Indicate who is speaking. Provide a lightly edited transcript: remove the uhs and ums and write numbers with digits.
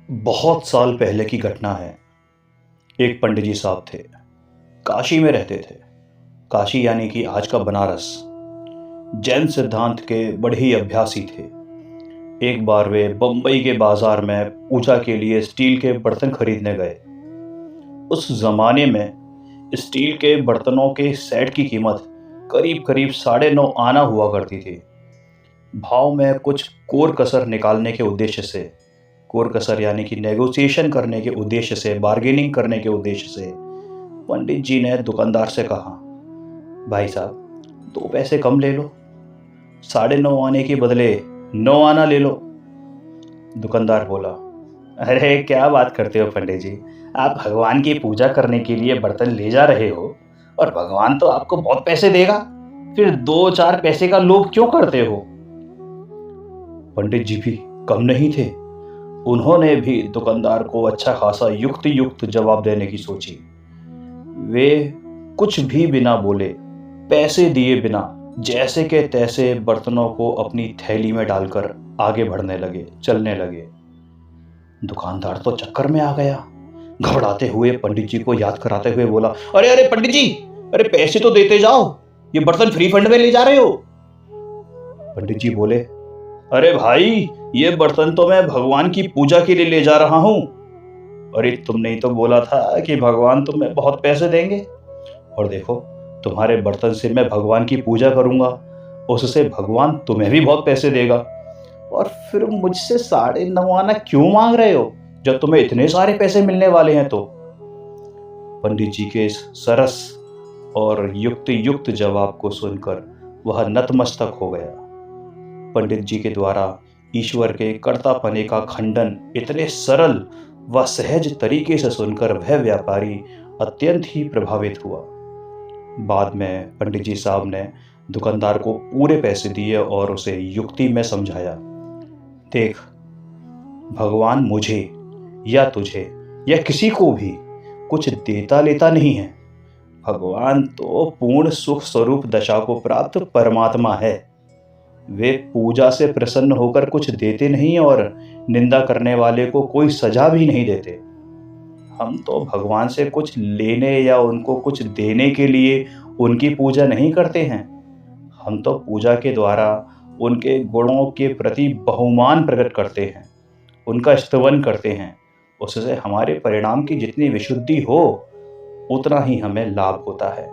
Speaker 1: बहुत साल पहले की घटना है। एक पंडित जी साहब थे। काशी में रहते थे। काशी यानी कि आज का बनारस। जैन सिद्धांत के बड़े ही अभ्यासी थे। एक बार वे बम्बई के बाजार में पूजा के लिए स्टील के बर्तन खरीदने गए। उस जमाने में स्टील के बर्तनों के सेट की कीमत करीब करीब 9.5 आना हुआ करती थी। भाव में कुछ कोर कसर निकालने के उद्देश्य से, कोर कसर यानी कि नेगोशिएशन करने के उद्देश्य से, बार्गेनिंग करने के उद्देश्य से, पंडित जी ने दुकानदार से कहा, भाई साहब 2 पैसे कम ले लो, 9.5 आने के बदले 9 आना ले लो। दुकानदार बोला, अरे क्या बात करते हो पंडित जी, आप भगवान की पूजा करने के लिए बर्तन ले जा रहे हो और भगवान तो आपको बहुत पैसे देगा, फिर 2-4 पैसे का लोभ क्यों करते हो। पंडित जी भी कम नहीं थे। उन्होंने भी दुकानदार को अच्छा खासा युक्त युक्त जवाब देने की सोची। वे कुछ भी बिना बोले, पैसे दिए बिना, जैसे के तैसे बर्तनों को अपनी थैली में डालकर आगे बढ़ने लगे, चलने लगे। दुकानदार तो चक्कर में आ गया। घबराते हुए पंडित जी को याद कराते हुए बोला, अरे अरे पंडित जी, अरे पैसे तो देते जाओ, ये बर्तन फ्री फंड में ले जा रहे हो। पंडित जी बोले, अरे भाई, ये बर्तन तो मैं भगवान की पूजा के लिए ले जा रहा हूं। अरे तुमने ही तो बोला था कि भगवान तुम्हें बहुत पैसे देंगे, और देखो तुम्हारे बर्तन से मैं भगवान की पूजा करूंगा, उससे भगवान तुम्हें भी बहुत पैसे देगा, और फिर मुझसे 9.5 आना क्यों मांग रहे हो जब तुम्हें इतने सारे पैसे मिलने वाले हैं। तो पंडित जी के इस सरस और युक्त युक्त जवाब को सुनकर वह नतमस्तक हो गया। पंडित जी के द्वारा ईश्वर के कर्तापने का खंडन इतने सरल व सहज तरीके से सुनकर वह व्यापारी अत्यंत ही प्रभावित हुआ। बाद में पंडित जी साहब ने दुकानदार को पूरे पैसे दिए और उसे युक्ति में समझाया, देख, भगवान मुझे या तुझे या किसी को भी कुछ देता लेता नहीं है। भगवान तो पूर्ण सुख स्वरूप दशा को प्राप्त परमात्मा है। वे पूजा से प्रसन्न होकर कुछ देते नहीं और निंदा करने वाले को कोई सजा भी नहीं देते। हम तो भगवान से कुछ लेने या उनको कुछ देने के लिए उनकी पूजा नहीं करते हैं। हम तो पूजा के द्वारा उनके गुणों के प्रति बहुमान प्रकट करते हैं, उनका स्तवन करते हैं। उससे हमारे परिणाम की जितनी विशुद्धि हो उतना ही हमें लाभ होता है।